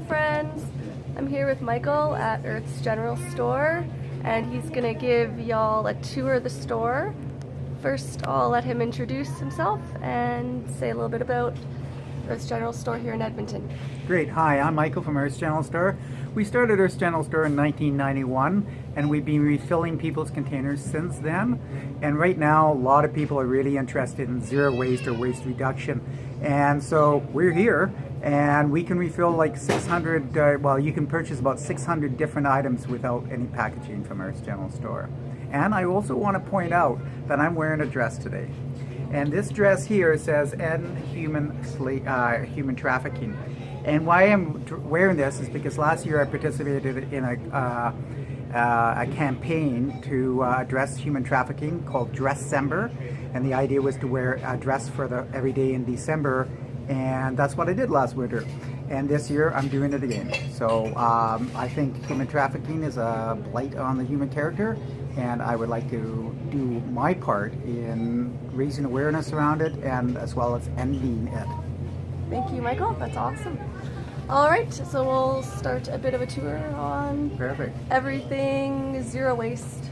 Hello friends, I'm here with Michael at Earth's General Store and he's gonna give y'all a tour of the store. First I'll let him introduce himself and say a little bit about Earth's General Store here in Edmonton. Great. Hi, I'm Michael from Earth's General Store. We started Earth's General Store in 1991 and we've been refilling people's containers since then. And right now a lot of people are really interested in zero waste or waste reduction. And so we're here and we can refill like 600, you can purchase about 600 different items without any packaging from Earth's General Store. And I also want to point out that I'm wearing a dress today. And this dress here says End Human Trafficking. And why I'm wearing this is because last year I participated in a campaign to address human trafficking called Dresscember. And the idea was to wear a dress for every day in December. And that's what I did last winter. And this year I'm doing it again. So I think human trafficking is a blight on the human character. And I would like to do my part in raising awareness around it and as well as ending it. Thank you, Michael. That's awesome. All right, so we'll start a bit of a tour on Perfect. Everything zero waste.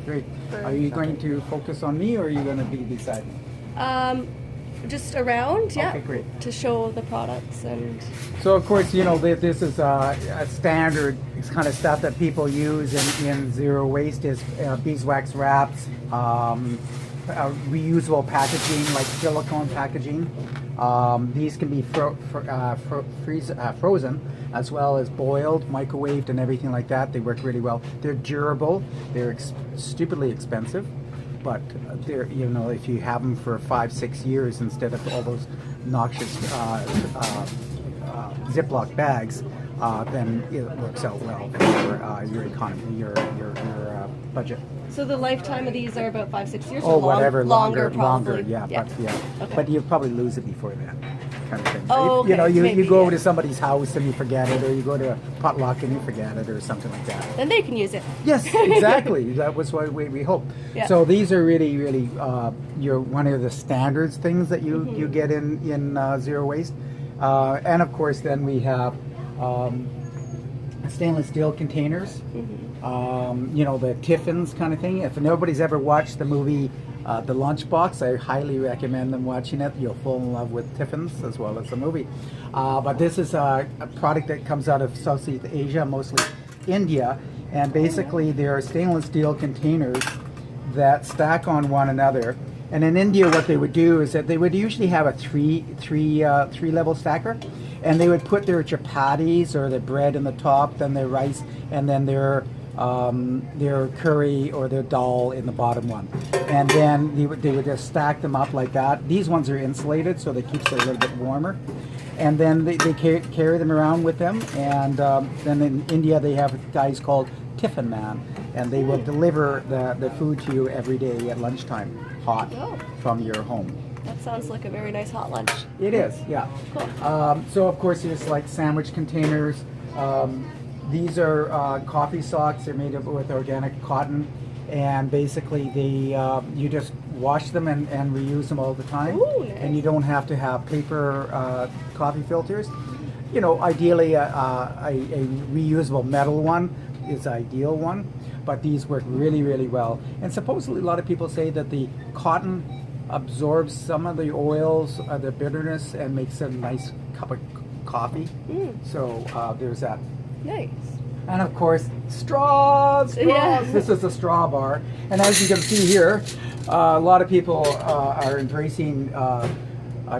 Great. Are you going to focus on me or are you going to be beside me? Just around, yeah. Okay, great. To show the products and. So of course, you know, this is a standard kind of stuff that people use in zero waste is beeswax wraps, reusable packaging like silicone packaging. These can be frozen as well as boiled, microwaved, and everything like that. They work really well. They're durable. They're stupidly expensive, but they're, you know, if you have them for 5-6 years instead of all those noxious Ziploc bags, then it works out well for your economy, your budget. So the lifetime of these are about 5-6 years. Oh, or whatever, longer, yeah. But yeah, okay. But you'll probably lose it before that, kind of thing. Oh, okay. You know, Maybe, you go yeah. to somebody's house and you forget it, or you go to a potluck and you forget it, or something like that. Then they can use it. Yes, exactly. That was what we hope. Yeah. So these are really, really one of the standards things that you get in zero waste, and of course then we have stainless steel containers. You know, the tiffins kind of thing. If nobody's ever watched the movie The Lunchbox, I highly recommend them watching it. You'll fall in love with tiffins as well as the movie. But this is a product that comes out of Southeast Asia, mostly India, and basically they're stainless steel containers that stack on one another. And in India, what they would do is that they would usually have a three level stacker, and they would put their chapatis or their bread in the top, then their rice, and then their curry or their dal in the bottom one. And then they would just stack them up like that. These ones are insulated, so they keep it a little bit warmer. And then they carry them around with them. And then in India, they have guys called Tiffin Man, and they will deliver the food to you every day at lunchtime, hot from your home. That sounds like a very nice hot lunch. It is, yeah. Cool. So of course there's like sandwich containers. These are coffee socks. They're made with organic cotton, and basically you just wash them and reuse them all the time. Ooh, nice. And you don't have to have paper coffee filters. You know, ideally a reusable metal one is the ideal one, but these work really, really well. And supposedly a lot of people say that the cotton absorbs some of the oils, the bitterness, and makes a nice cup of coffee. So there's that. Nice. And of course, straws. Yeah. This is a straw bar, and as you can see here, a lot of people are embracing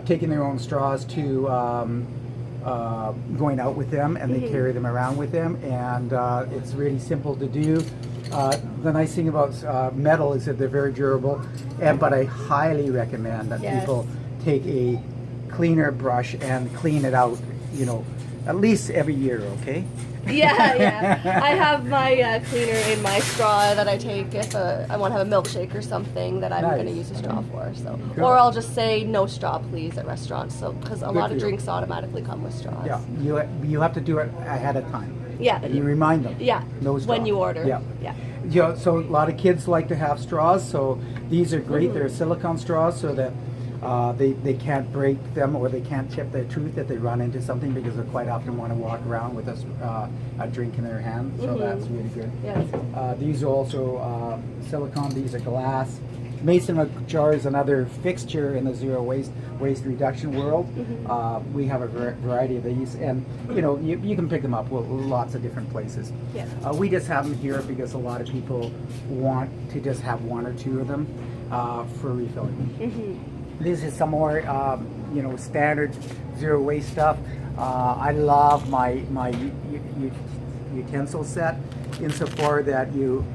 taking their own straws to going out with them, and they carry them around with them, and it's really simple to do. The nice thing about metal is that they're very durable, but I highly recommend that people take a cleaner brush and clean it out, you know, at least every year, okay? Yeah. I have my cleaner in my straw that I take if I want to have a milkshake or something that I'm going to use a straw for. So, or I'll just say no straw, please, at restaurants. So, because a lot of drinks automatically come with straws. Yeah, you have to do it ahead of time. Yeah. And you remind them. Yeah. No straw. When you order. Yeah. Yeah. Yeah. So a lot of kids like to have straws. So these are great. They're silicone straws, so that They can't break them or they can't chip their tooth if they run into something because they quite often want to walk around with a drink in their hand. So that's really good. Yeah. These are also silicone. These are glass. Mason jar is another fixture in the zero waste reduction world. We have a variety of these, and you can pick them up lots of different places. Yeah. We just have them here because a lot of people want to just have one or two of them for refilling. This is some more standard zero waste stuff. I love my utensil set insofar that you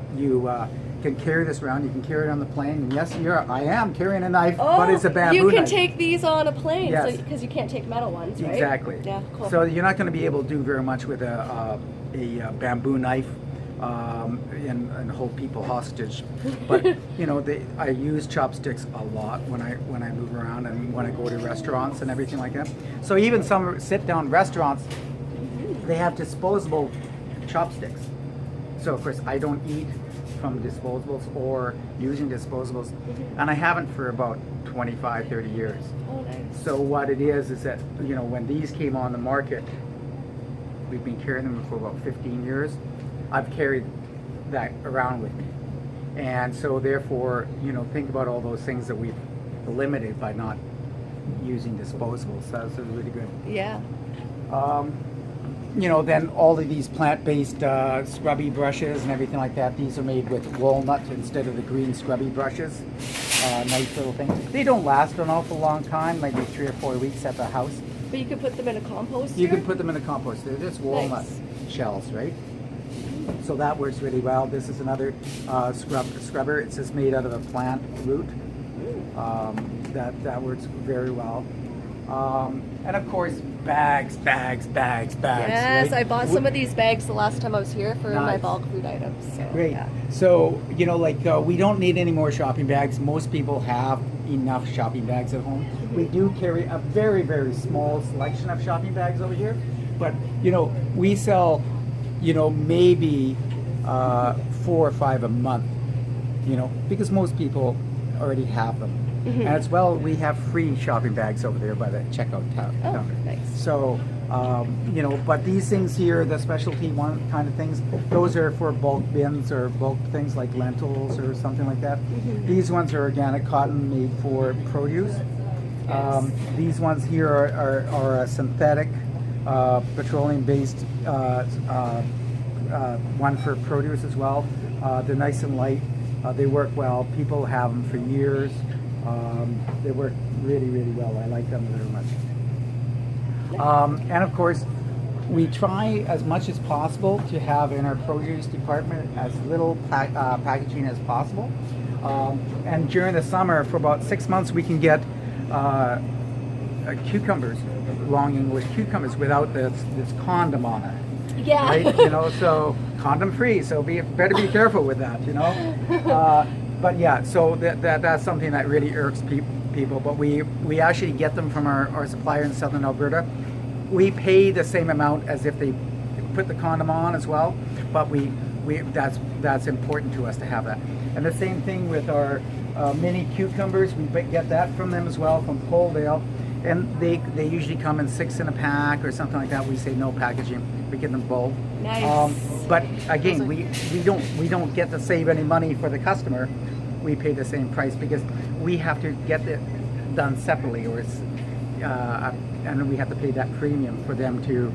can carry this around. You can carry it on the plane. And yes, I am carrying a knife, but it's a bamboo knife. You can take these on a plane, yes, because you can't take metal ones, right? Exactly. Yeah, cool. So you're not going to be able to do very much with a bamboo knife and hold people hostage. But I use chopsticks a lot when I move around and when I go to restaurants and everything like that. So even some sit-down restaurants, they have disposable chopsticks. So of course I don't eat from disposables or using disposables, and I haven't for about 25, 30 years. Oh, nice. So what it is that when these came on the market, we've been carrying them for about 15 years. I've carried that around with me, and so therefore think about all those things that we've eliminated by not using disposables. So that's really good. Yeah. Then all of these plant-based scrubby brushes and everything like that, these are made with walnut instead of the green scrubby brushes. Nice little things. They don't last an awful long time, maybe 3 or 4 weeks at the house. But you could put them in a composter? You can put them in a compost. They're just walnut shells, right? So that works really well. This is another scrubber. It's just made out of a plant root. That works very well. And of course, bags. Yes, right? I bought some of these bags the last time I was here for my bulk food items. So, great. Yeah. So, we don't need any more shopping bags. Most people have enough shopping bags at home. We do carry a very, very small selection of shopping bags over here. But, we sell, maybe 4 or 5 a month, because most people already have them. And as well, we have free shopping bags over there by the checkout counter. Oh, nice. So, but these things here, the specialty one kind of things, those are for bulk bins or bulk things like lentils or something like that. These ones are organic cotton made for produce. These ones here are a synthetic, petroleum-based one for produce as well. They're nice and light. They work well. People have them for years. They work really, really well. I like them very much. And of course, we try as much as possible to have in our produce department as little packaging as possible. And during the summer, for about 6 months, we can get cucumbers, long English cucumbers, without this condom on it. Yeah. Right? So condom free. So better be careful with that. But yeah, so that's something that really irks people. But we actually get them from our supplier in Southern Alberta. We pay the same amount as if they put the condom on as well. But that's important to us to have that. And the same thing with our mini cucumbers. We get that from them as well, from Coaldale. And they usually come in 6 in a pack or something like that. We say no packaging. We get them bulk. Nice. But again, we don't get to save any money for the customer. We pay the same price because we have to get it done separately, or it's and we have to pay that premium for them to,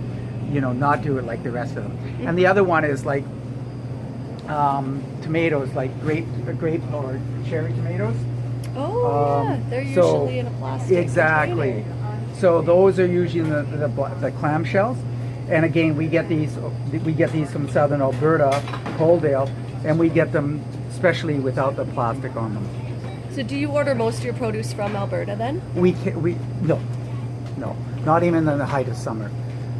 not do it like the rest of them. And the other one is like tomatoes, like grape or cherry tomatoes. Oh, yeah, they're usually in a plastic Exactly. container. So those are usually in the clamshells. And again, we get these from Southern Alberta, Coaldale, and we get them especially without the plastic on them. So do you order most of your produce from Alberta then? No, not even in the height of summer,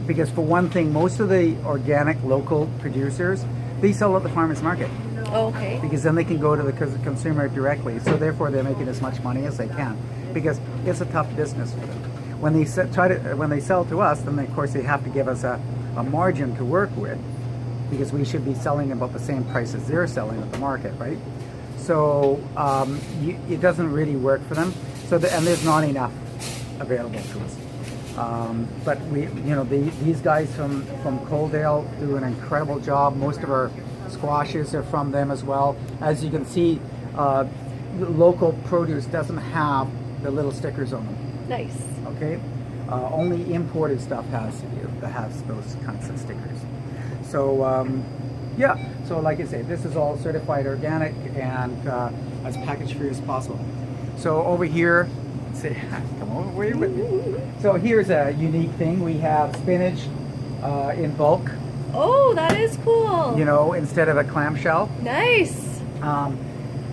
because for one thing, most of the organic local producers, they sell at the farmers market. Oh, okay. Because then they can go to the consumer directly. So therefore, they're making as much money as they can, because it's a tough business for them. When they sell to us, then of course they have to give us a margin to work with, because we should be selling about the same price as they're selling at the market, right? So it doesn't really work for them. So and there's not enough available to us. But these guys from Coaldale do an incredible job. Most of our squashes are from them as well. As you can see, local produce doesn't have the little stickers on them. Nice. Okay, only imported stuff has those kinds of stickers. So yeah, so like I say, this is all certified organic and as package free as possible. So over here, say, come over here with me. So here's a unique thing. We have spinach in bulk. Oh, that is cool. You know, instead of a clamshell. Nice.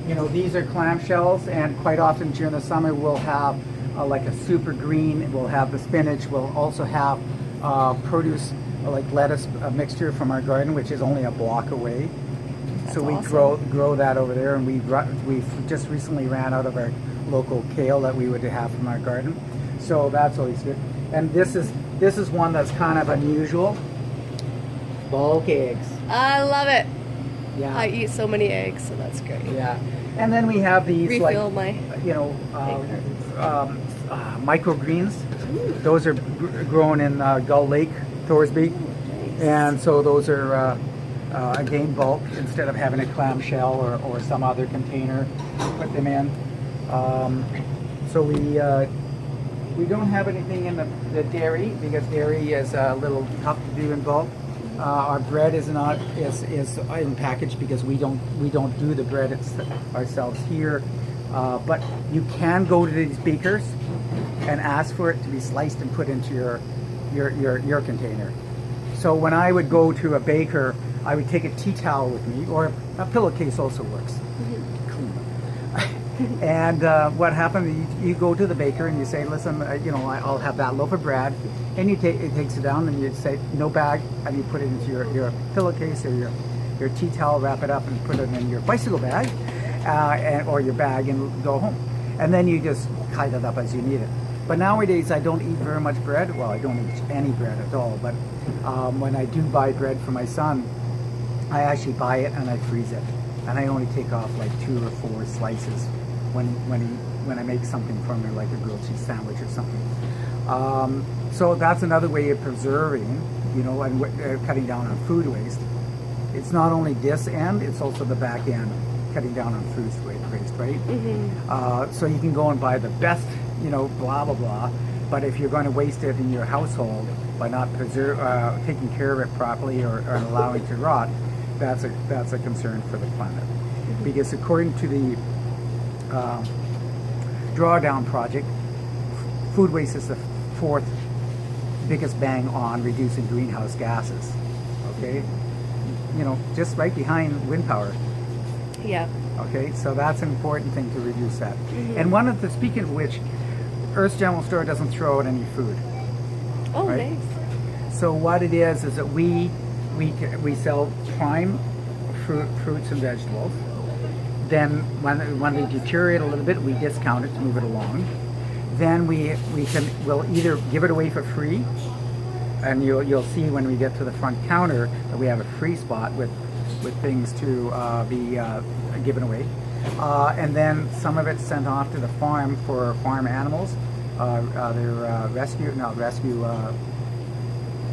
You know, these are clamshells, and quite often during the summer we'll have like a super green. We'll have the spinach. We'll also have produce like lettuce mixture from our garden, which is only a block away. That's so we awesome. grow that over there, and we've just recently ran out of our local kale that we would have from our garden. So that's always good. And this is one that's kind of unusual. Bulk eggs. I love it. Yeah. I eat so many eggs, so that's great. Yeah. And then we have these Refill like, my you know, microgreens. Ooh. Those are grown in Gull Lake, Thorsby. Nice. And so those are again bulk instead of having a clamshell or some other container to put them in. So we don't have anything in the dairy because dairy is a little tough to do in bulk. Our bread is in package because we don't do the bread ourselves here. But you can go to these bakers and ask for it to be sliced and put into your container. So when I would go to a baker, I would take a tea towel with me, or a pillowcase also works. And what happened? You go to the baker and you say, "Listen, I'll have that loaf of bread," and it takes it down, and you say, "No bag," and you put it into your pillowcase or your tea towel, wrap it up, and put it in your bicycle bag, or your bag, and go home. And then you just kite it up as you need it. But nowadays, I don't eat very much bread. Well, I don't eat any bread at all. But when I do buy bread for my son, I actually buy it and I freeze it, and I only take off like 2 or 4 slices when I make something from it, like a grilled cheese sandwich or something. So that's another way of preserving, and cutting down on food waste. It's not only this end; it's also the back end, cutting down on food waste, right? Mm-hmm. So you can go and buy the best, blah blah blah. But if you're going to waste it in your household by not taking care of it properly or allowing it to rot, that's a concern for the planet. Mm-hmm. Because according to the Drawdown Project, food waste is the 4th biggest bang on reducing greenhouse gases. Okay, just right behind wind power. Yeah. Okay, so that's an important thing to reduce that. Mm-hmm. And speaking of which, Earth's General Store doesn't throw out any food. Oh, Right. nice. So what it is that we sell prime fruits and vegetables. Then when they deteriorate a little bit, we discount it to move it along. Then we'll either give it away for free, and you'll see when we get to the front counter that we have a free spot with things to be given away. And then some of it's sent off to the farm for farm animals. They're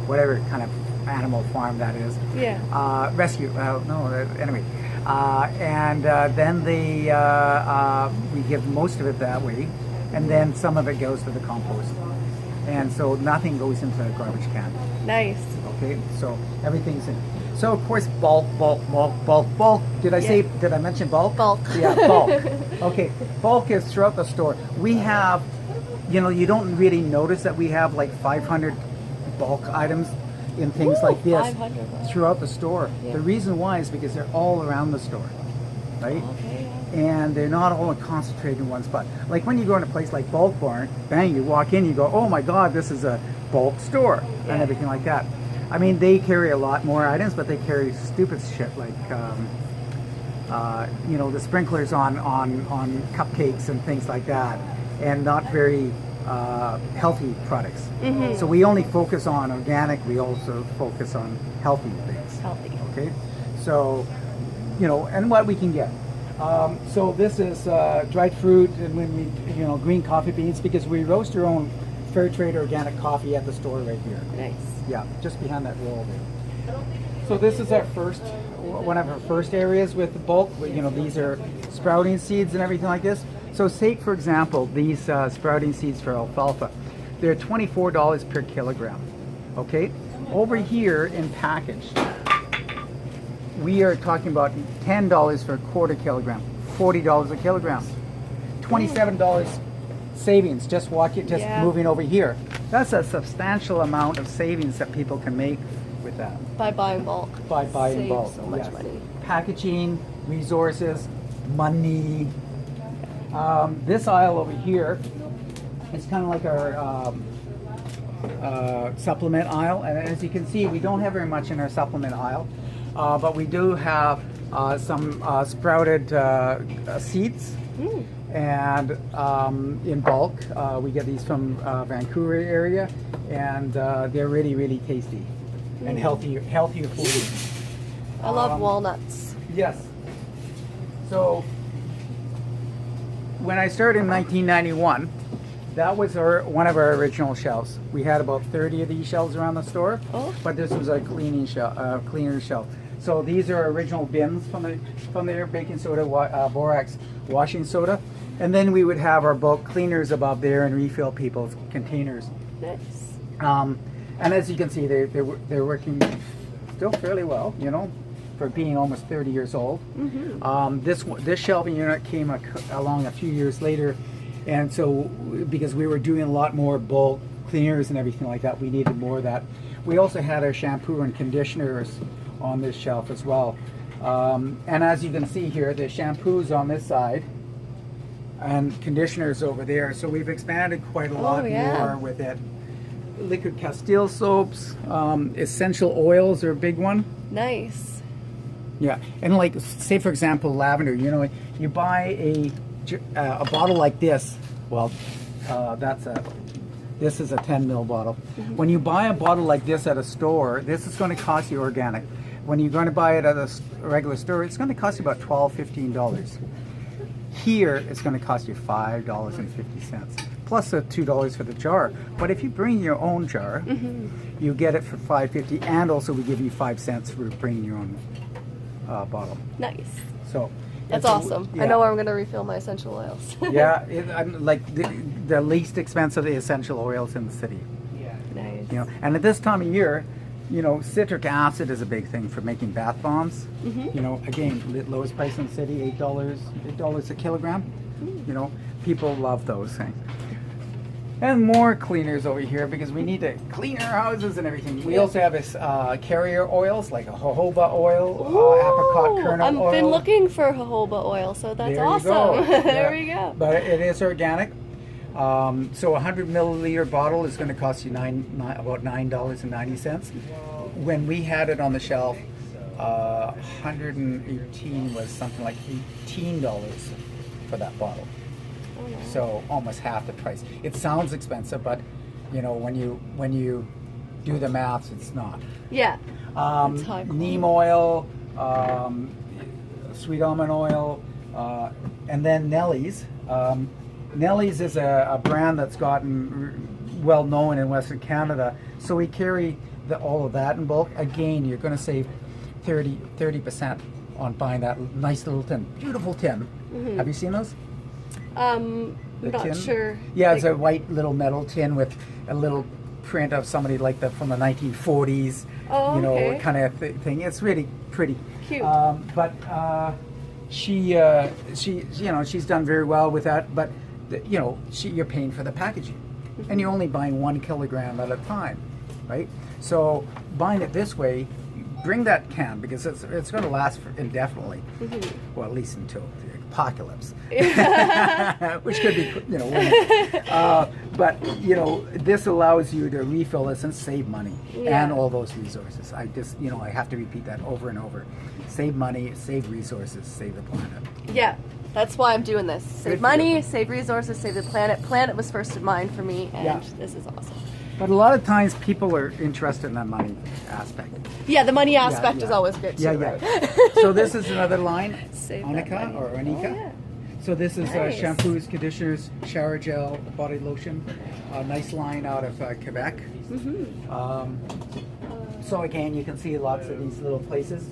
whatever kind of animal farm that is. Yeah. Anyway. And then we give most of it that way, and then some of it goes to the compost. And so nothing goes into a garbage can. Nice. Okay, so everything's in. So of course, bulk. Did I mention bulk? Bulk. Yeah, bulk. Okay, bulk is throughout the store. We have, you don't really notice that we have like 500 bulk items in things Ooh, like this 500. throughout the store. Yeah. The reason why is because they're all around the store, right? Okay. And they're not all concentrated in one spot. Like when you go in a place like Bulk Barn, bang, you walk in, you go, oh my God, this is a bulk store, Yeah. and everything like that. I mean, they carry a lot more items, but they carry stupid shit like, the sprinklers on cupcakes and things like that, and not very healthy products. Mm-hmm. So we only focus on organic. We also focus on healthy things. Healthy. Okay, so and what we can get. So this is dried fruit, and when we, green coffee beans, because we roast our own fair trade organic coffee at the store right here. Nice. Yeah, just behind that wall there. So this is our one of our first areas with the bulk. These are sprouting seeds and everything like this. So take, for example, these sprouting seeds for alfalfa. They're $24 per kilogram, okay? Over here in package, we are talking about $10 for a quarter kilogram, $40 a kilogram, $27 savings, just moving over here. That's a substantial amount of savings that people can make with that. By buying bulk. By buying Save bulk, so much yes. money. Packaging, resources, money. This aisle over here is kind of like our supplement aisle, and as you can see, we don't have very much in our supplement aisle, but we do have some sprouted seeds. And in bulk. We get these from Vancouver area, and they're really, really tasty and healthier food. I love walnuts. Yes. So when I started in 1991, that was one of our original shelves. We had about 30 of these shelves around the store, but this was a cleaner shelf. So these are original bins from there, baking soda, borax, washing soda. And then we would have our bulk cleaners above there and refill people's containers. Nice. And as you can see, they're working still fairly well, for being almost 30 years old. This shelving unit came along a few years later, and so because we were doing a lot more bulk cleaners and everything like that, we needed more of that. We also had our shampoo and conditioners on this shelf as well. And as you can see here, the shampoos on this side and conditioners over there. So we've expanded quite a lot more with it. Liquid Castile soaps, essential oils are a big one. Nice. Yeah, and like, say for example, lavender. You buy a bottle like this. Well, this is a 10 ml bottle. When you buy a bottle like this at a store, this is going to cost you organic. When you're going to buy it at a regular store, it's going to cost you about $12, $15. Here, it's going to cost you $5.50, plus the $2 for the jar. But if you bring your own jar, you get it for $5.50, and also we give you 5 cents for bringing your own bottle. Nice. So that's awesome. Yeah. I know where I'm going to refill my essential oils. Yeah, I'm like the least expensive essential oils in the city. Nice. And at this time of year, citric acid is a big thing for making bath bombs. Again, lowest price in the city, $8 a kilogram. People love those things. And more cleaners over here because we need to clean our houses and everything. We also have this carrier oils like a jojoba oil, apricot kernel oil. I've been looking for jojoba oil, so that's awesome. There we go. But it is organic. So a 100 milliliter bottle is going to cost you about $9.90. When we had it on the shelf, 118 was something like $18 for that bottle. So almost half the price. It sounds expensive, but when you do the maths, it's not. Yeah. Neem oil, sweet almond oil, and then Nellie's. Nellie's is a brand that's gotten well known in Western Canada, so we carry all of that in bulk. Again, you're going to save 30% on buying that nice little tin, beautiful tin. Have you seen those? Not tin? Sure. Yeah, it's a white little metal tin with a little print of somebody like from the 1940s. Kind of thing. It's really pretty. Cute. But she's done very well with that. But you're paying for the packaging, and you're only buying 1 kilogram at a time, right? So buying it this way, bring that can because it's going to last indefinitely. Well, at least until the apocalypse, which could be but this allows you to refill this and save money and all those resources. I just I have to repeat that over and over. Save money, save resources, save the planet. Yeah. That's why I'm doing this. Save money, save resources, save the planet. Planet was first in mind for me, and this is awesome. But a lot of times people are interested in that money aspect. Yeah, the money aspect yeah. is always good too, Yeah, right? So this is another line, Save that Anika money. or Anika. Oh, yeah. So this is Nice. shampoos, conditioners, shower gel, body lotion. A nice line out of Quebec. So again, you can see lots of these little places.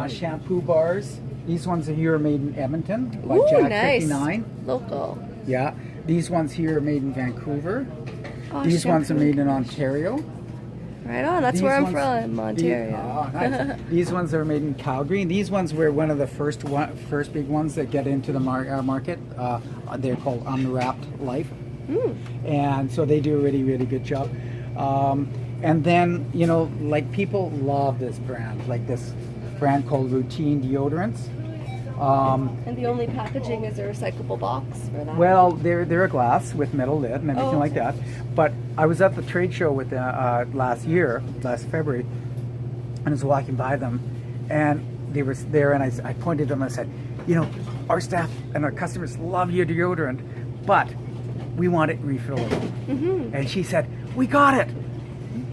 Shampoo bars. These ones are here made in Edmonton by Ooh, Jack nice. 59. Local. Yeah. These ones here are made in Vancouver. Oh, These ones are shampoo. made in Ontario. Right on. That's These where I'm ones- from, Ontario. Nice. These ones are made in Calgary. These ones were one of the first big ones that get into the market. They're called Unwrapped Life, and so they do a really, really good job. And then like people love this brand, like this brand called Routine Deodorants. And the only packaging is a recyclable box for that? Well, they're a glass with metal lid and everything Oh, like okay. that. But I was at the trade show with last February, and I was walking by them, and they were there, and I pointed to them and I said, our staff and our customers love your deodorant, but we want it refillable. And she said, we got it.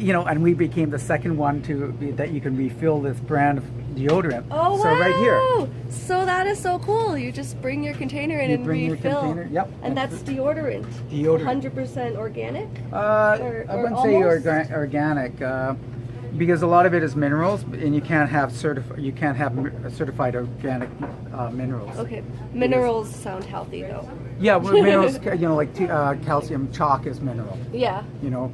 And we became the second one that you can refill this brand of deodorant. Oh, so wow. right here. So that is so cool. You just bring your container in You and bring your refill. container, yep. And that's deodorant. Deodorant. 100% organic? I or wouldn't say almost? organic, because a lot of it is minerals, and you can't have certified organic minerals. Okay. Minerals sound healthy though. Yeah, well, minerals, like calcium, chalk is mineral. Yeah. No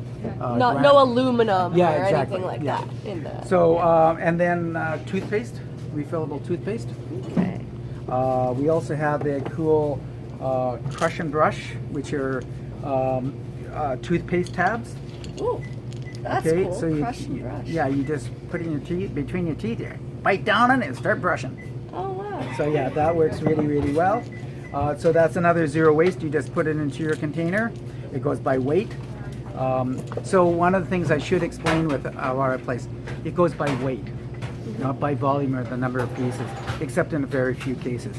aluminum Yeah, or exactly, anything like yeah. that in the. So and then toothpaste, refillable toothpaste. Okay. We also have the cool crush and brush, which are toothpaste tabs. Ooh. That's Okay, cool. so Crush and brush. yeah, you just put it in your teeth, between your teeth there, bite down on it and start brushing. Oh wow. So yeah, that works really, really well. So that's another zero waste. You just put it into your container. It goes by weight. So one of the things I should explain with our place, it goes by weight, not by volume or the number of pieces, except in a very few cases.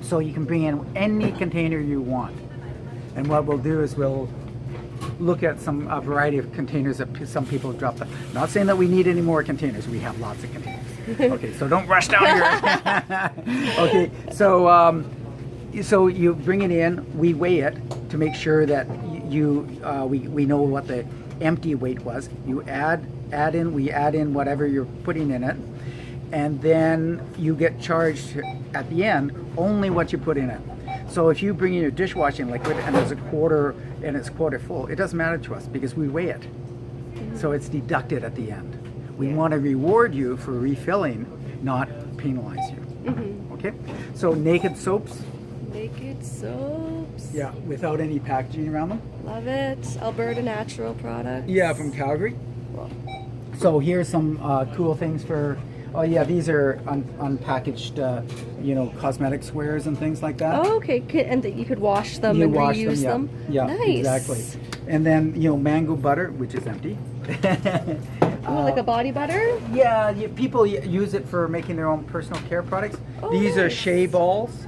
So you can bring in any container you want. And what we'll do is we'll look at a variety of containers that some people have dropped. Not saying that we need any more containers. We have lots of containers. Okay, so don't rush down here. Okay, so you bring it in. We weigh it to make sure that we know what the empty weight was. You add in whatever you're putting in it, and then you get charged at the end only what you put in it. So if you bring in your dishwashing liquid and there's it's quarter full, it doesn't matter to us because we weigh it. So it's deducted at the end. We want to reward you for refilling, not penalize you. Okay? So naked soaps. Naked soaps. Yeah, without any packaging around them. Love it. Alberta natural products. Yeah, from Calgary. Cool. So here's some cool things for. Oh yeah, these are unpackaged, cosmetic squares and things like that. Oh, okay. And that you could wash them You and wash reuse them. Yeah, Nice. exactly. And then mango butter, which is empty. Oh, like a body butter? Yeah, people use it for making their own personal care products. Oh, These are nice. shea balls.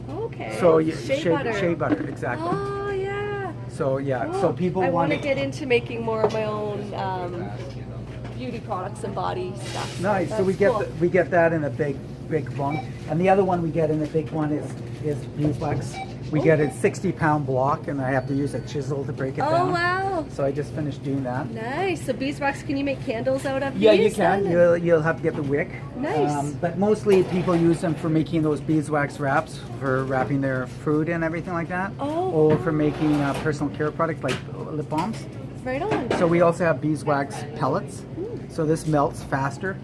Okay. So shea butter. exactly. Oh yeah. So yeah, Oh, so people I want to get into making more of my own beauty products and body stuff. Nice. So That's cool. we get that in a big one, and the other one we get in the big one is beeswax. We get a 60-pound block, and I have to use a chisel to break it down. Oh wow. So I just finished doing that. Nice. So beeswax, can you make candles out of Yeah, these? you can. then? You'll have to get the wick. Nice. But mostly people use them for making those beeswax wraps, for wrapping their food and everything like that. Oh. Or for making personal care products like lip balms. Right on. So we also have beeswax pellets. So this melts faster.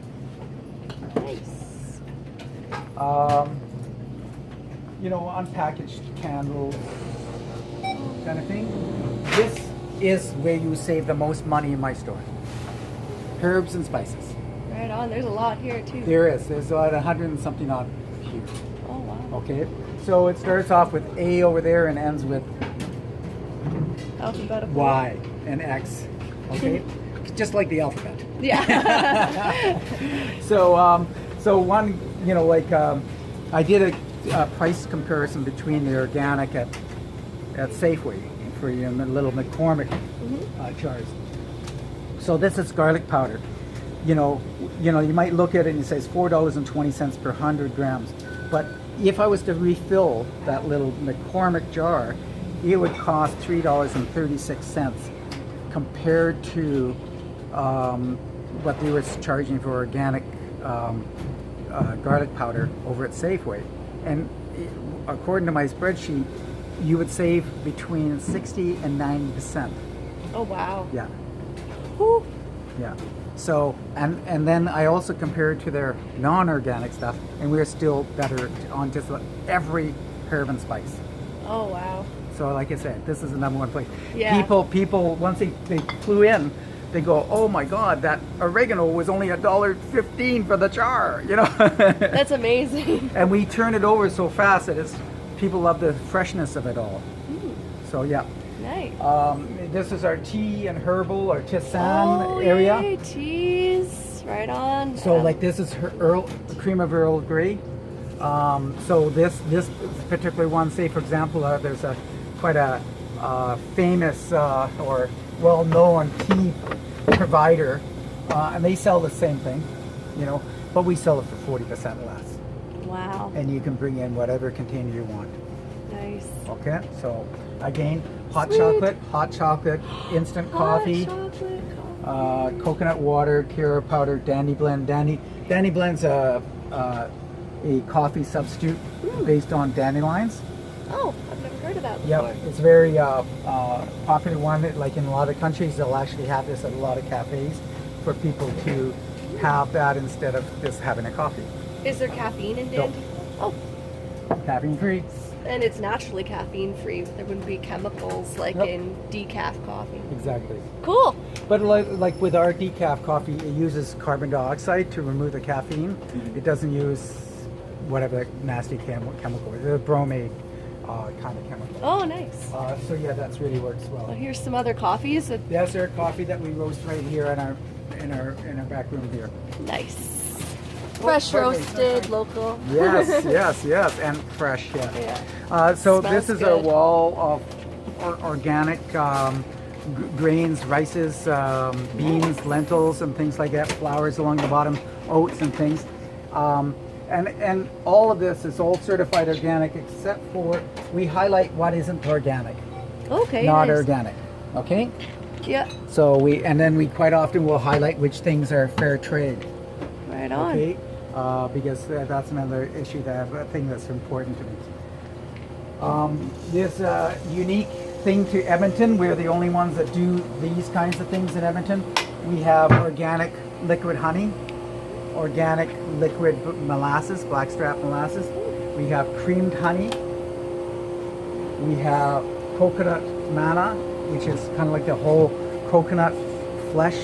Nice. Unpackaged candles, kind of thing. This is where you save the most money in my store. Herbs and spices. Right on. There's a lot here too. There's about 100 and something odd here. Oh wow. Okay, so it starts off with A over there and ends with Alphabetical. Y and X. Okay, just like the alphabet. Yeah. So one, I did a price comparison between the organic at Safeway for little McCormick jars. So this is garlic powder. You might look at it and it says $4.20 per 100 grams. But if I was to refill that little McCormick jar, it would cost $3.36 compared to what they were charging for organic garlic powder over at Safeway. And according to my spreadsheet, you would save between 60 and 90%. Oh, wow. Yeah. Whew. Yeah. So, and then I also compared to their non-organic stuff, and we're still better on just every herb and spice. Oh, wow. So, like I said, this is the number one place. Yeah. People, once they flew in, they go, oh my God, that oregano was only $1.15 for the jar, That's amazing. And we turn it over so fast that people love the freshness of it all. So, yeah. Nice. This is our tea and herbal or tisane area. Yay, teas. Right on. So like this is cream of Earl Grey. So this particular one, say for example, there's quite a famous or well-known tea provider, and they sell the same thing, but we sell it for 40% less. Wow. And you can bring in whatever container you want. Nice. Okay, so again, hot Sweet. chocolate, instant coffee. Hot chocolate coffee. Coconut water, Kira powder, Dandy Blend. Dandy Blend's a coffee substitute based on dandelions. Oh, I've never heard of that before. Yep, it's very popular one. Like in a lot of countries, they'll actually have this at a lot of cafes for people to have that instead of just having a coffee. Is there caffeine in Dandy? Oh, Caffeine free. and it's naturally caffeine free. There wouldn't be chemicals like in decaf coffee. Exactly. Cool. But like with our decaf coffee, it uses carbon dioxide to remove the caffeine. It doesn't use whatever nasty chemical, the bromate kind of chemical. Oh, nice. So yeah, that's really works well. Well, here's some other coffees. That's our coffee that we roast right here in our back room here. Nice. Fresh roasted, local. Yes, and fresh. Yeah. So Smells this is good. a wall of organic grains, rices, beans, lentils, and things like that. Flours along the bottom, oats and things. And all of this is all certified organic, except for we highlight what isn't organic, Okay. not nice. organic. Okay. Yeah. So then we quite often will highlight which things are fair trade. Right on. Okay, because that's another issue a thing that's important to me. There's a unique thing to Edmonton. We're the only ones that do these kinds of things in Edmonton. We have organic liquid honey, organic liquid molasses, blackstrap molasses. We have creamed honey. We have coconut manna, which is kind of like the whole coconut flesh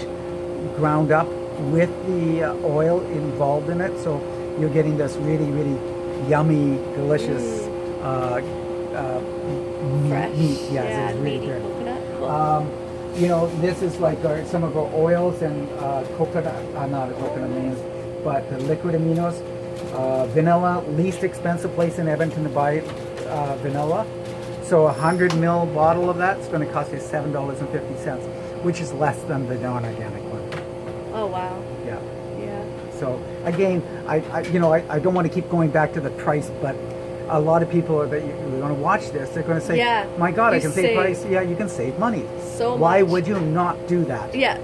ground up with the oil involved in it, so you're getting this really, really yummy, delicious Fresh. meat. Yes, Yeah, it's really meaty good. coconut. Cool. This is like some of our oils and coconut, not a coconut names, but the liquid aminos. Vanilla, least expensive place in Edmonton to buy vanilla. So 100 ml bottle of that is going to cost you $7.50, which is less than the non-organic one. Oh, wow. Yeah. Yeah. So again, I don't want to keep going back to the price, but a lot of people that are going to watch this, they're going to say, Yeah, "My God, I you can save save price." Yeah, you can save money. So Why much. would you not do that? Yeah.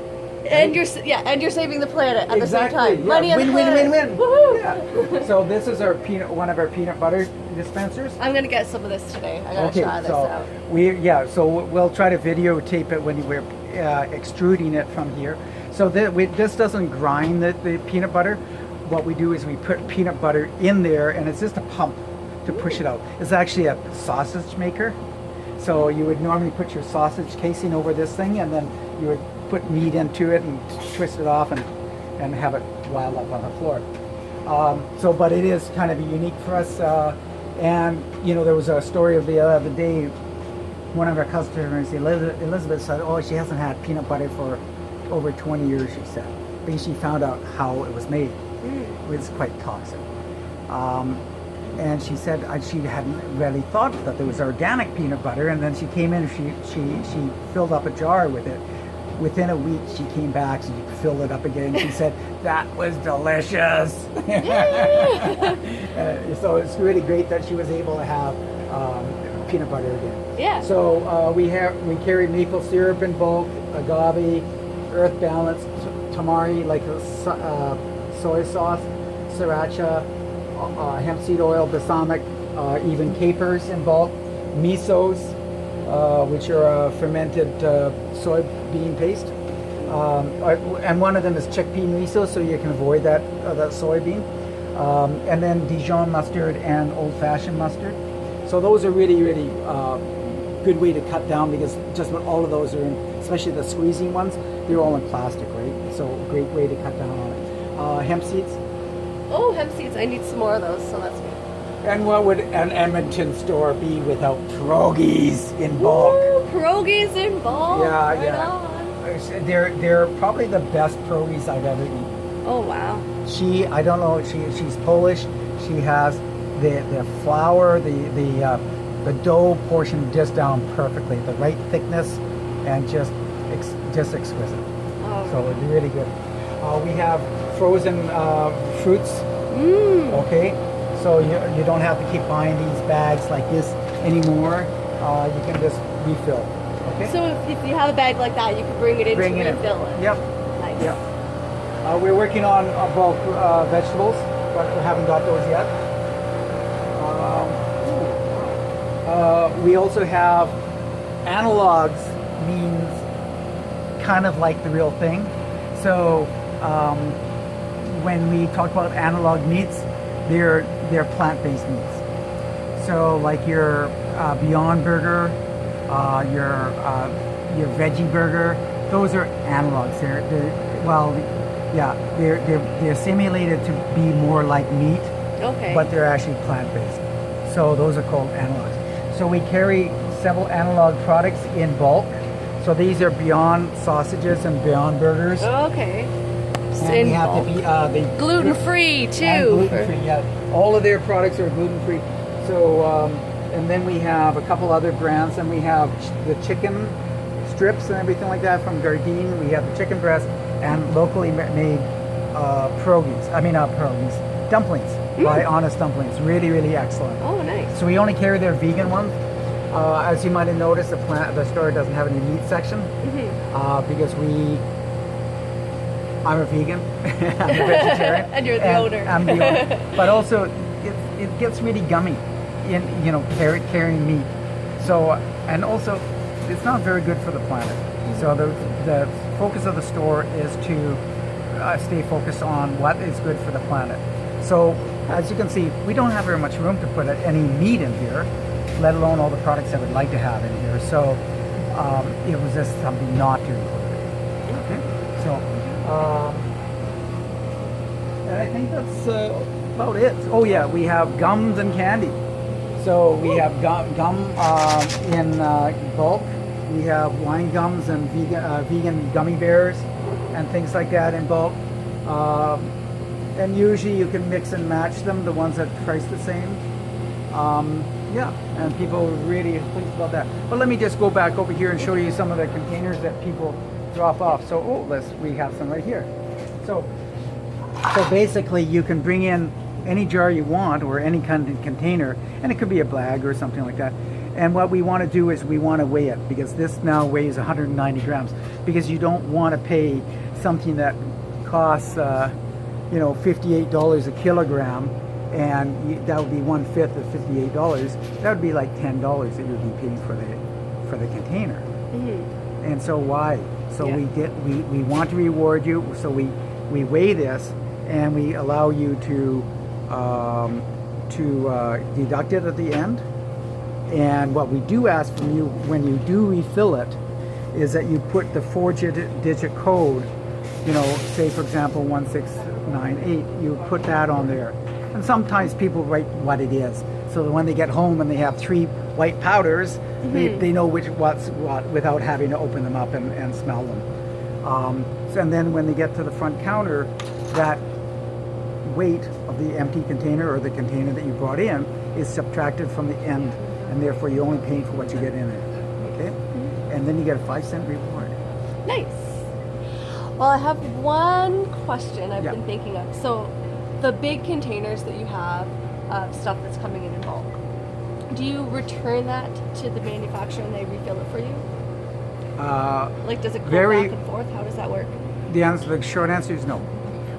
And you're saving the planet at the same time. Yeah. Money and the Win, planet. win, win, win. Woohoo! Yeah. So this is one of our peanut butter dispensers. I'm gonna get some of this today. I gotta try this out. So we'll try to videotape it when we're extruding it from here. So this doesn't grind the peanut butter. What we do is we put peanut butter in there, and it's just a pump to push it out. It's actually a sausage maker. So you would normally put your sausage casing over this thing, and then you would put meat into it and twist it off and have it wild up on the floor. But it is kind of unique for us. And there was a story of the other day. One of our customers, Elizabeth, said, "Oh, she hasn't had peanut butter for over 20 years." She said, but she found out how it was made. It was quite toxic. and she said she hadn't really thought that there was organic peanut butter, and then she came in and she filled up a jar with it. Within a week, she came back, she filled it up again. She said, that was delicious. So it's really great that she was able to have peanut butter again. Yeah. So we carry maple syrup in bulk, agave, earth balance, tamari, like soy sauce, sriracha, hemp seed oil, balsamic, even capers in bulk, misos, which are a fermented soybean paste, and one of them is chickpea miso, so you can avoid that soybean, and then Dijon mustard and old-fashioned mustard. So those are really, really good way to cut down, because just about all of those are in, especially the squeezing ones, they're all in plastic, right? So great way to cut down on it. Hemp seeds. Oh, hemp seeds. I need some more of those, so that's good. And what would an Edmonton store be without pierogies in bulk? Ooh, pierogies in bulk. Yeah, right yeah. On. They're probably the best pierogies I've ever eaten. Oh wow. I don't know. She's Polish. She has the flour, the dough portion just down perfectly, the right thickness, and just exquisite. Oh. So it's really good. We have frozen fruits. Okay, so you don't have to keep buying these bags like this anymore. You can just refill. Okay. So if you have a bag like that, you can bring it in to refill it. Yep. Nice. Yep. We're working on bulk vegetables, but we haven't got those yet. We also have analogs, means kind of like the real thing. So when we talk about analog meats, they're plant-based meats. So like your Beyond Burger, your veggie burger, those are analogs. They're simulated to be more like meat, Okay. but they're actually plant-based. So those are called analogs. So we carry several analog products in bulk. So these are Beyond sausages and Beyond burgers. Okay. And we have the gluten-free too. And gluten-free, yeah. All of their products are gluten-free. So, and then we have a couple other brands, and we have the chicken strips and everything like that from Gardein. We have the chicken breast and locally made dumplings by Honest Dumplings. Really, really excellent. Oh, nice. So we only carry their vegan ones. As you might have noticed, the store doesn't have any meat section because I'm a vegan, I'm a vegetarian, and you're the owner. I'm the owner. But also, it gets really gummy in carrying meat. So, and also, it's not very good for the planet. So the focus of the store is to stay focused on what is good for the planet. So, as you can see, we don't have very much room to put any meat in here, let alone all the products I would like to have in here. So, it was just something not to include. Okay. So. And I think that's about it. Oh yeah, we have gums and candy. So we have gum in bulk. We have wine gums and vegan gummy bears and things like that in bulk. And usually you can mix and match them, the ones that price the same. Yeah, and people really pleased about that. But let me just go back over here and show you some of the containers that people drop off. So we have some right here. So basically you can bring in any jar you want or any kind of container, and it could be a bag or something like that. And what we want to do is we want to weigh it, because this now weighs 190 grams, because you don't want to pay something that costs $58 a kilogram, and that would be 1/5 of $58. That would be like $10 that you'd be paying for the container. And so why? So we want to reward you. So we weigh this, and we allow you to deduct it at the end. And what we do ask from you when you do refill it is that you put the 4-digit code. Say for example 1698. You put that on there, and sometimes people write what it is, so that when they get home and they have 3 white powders, they know what's what without having to open them up and smell them. And then when they get to the front counter, that weight of the empty container or the container that you brought in is subtracted from the end, and therefore you're only paying for what you get in there. Okay? And then you get a 5-cent reward. Nice. Well, I have one question I've been thinking of. So, the big containers that you have of stuff that's coming in bulk, do you return that to the manufacturer and they refill it for you? Like, does it go back and forth? How does that work? The short answer is no.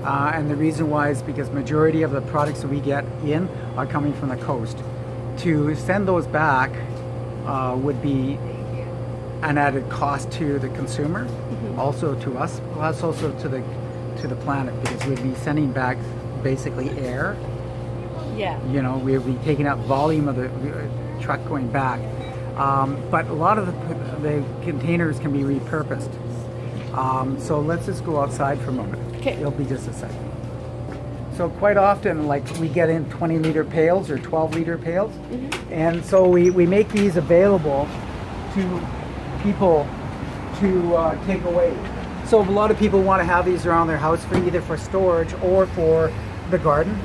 And the reason why is because majority of the products that we get in are coming from the coast. To send those back would be an added cost to the consumer, also to us, plus also to the planet, because we'd be sending back basically air. Yeah. You know, we'd be taking up volume of the truck going back. But a lot of the containers can be repurposed. So let's just go outside for a moment. Okay. It'll be just a second. So quite often, like, we get in 20-liter pails or 12-liter pails, and so we make these available to people to take away. So a lot of people want to have these around their house for either for storage or for the garden,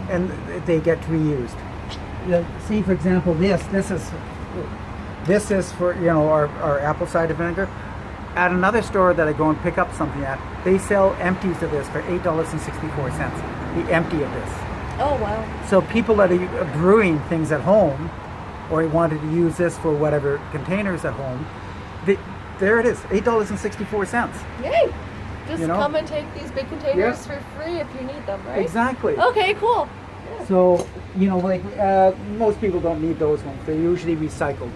and they get reused. See, for example, this is for, you know, our apple cider vinegar. At another store that I go and pick up something at, they sell empties of this for $8.64, the empty of this. Oh, wow. So people that are brewing things at home, or wanted to use this for whatever containers at home, there it is, $8.64. Yay! Just, you know, come and take these big containers for free if you need them, right? Exactly. Okay, cool. So, you know, like, most people don't need those ones. They're usually recycled.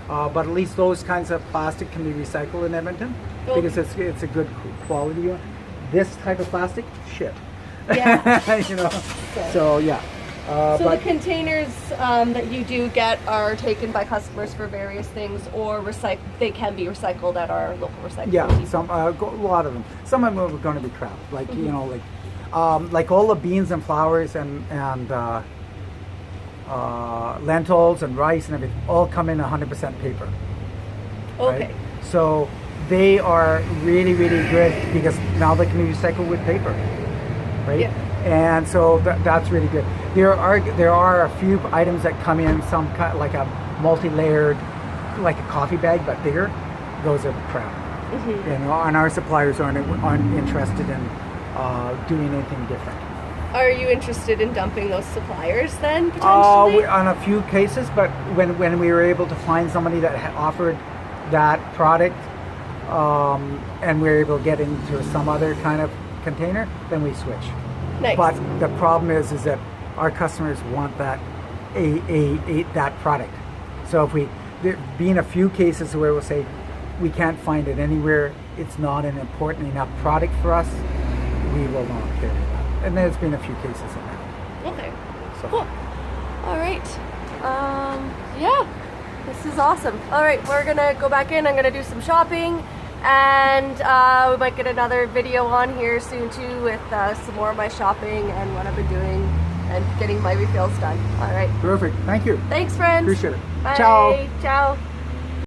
But at least those kinds of plastic can be recycled in Edmonton, because it's a good quality one. This type of plastic, shit. Yeah. You know. So yeah. So the containers that you do get are taken by customers for various things, or they can be recycled at our local recycling. Yeah, people. some a lot of them. Some of them are going to be crap, like you know, like all the beans and flours and lentils and rice and everything all come in 100% paper. Okay. Right? So they are really, really good because now they can be recycled with paper, right? Yeah. And so that's really good. There are a few items that come in, some kind like a multi-layered, like a coffee bag but bigger. Those are crap. You know, and our suppliers aren't interested in doing anything different. Are you interested in dumping those suppliers then, potentially? On a few cases, but when we were able to find somebody that offered that product, and we were able to get into some other kind of container, then we switch. Nice. But the problem is that our customers want that that product. So if there being a few cases where we'll say we can't find it anywhere, it's not an important enough product for us, we will not carry that. And there's been a few cases of that. Okay. So. Cool. All right. Yeah, this is awesome. All right, we're gonna go back in. I'm gonna do some shopping, and we might get another video on here soon too with some more of my shopping and what I've been doing and getting my refills done. All right. Perfect. Thank you. Thanks, friends. Appreciate it. Bye. Ciao. Ciao.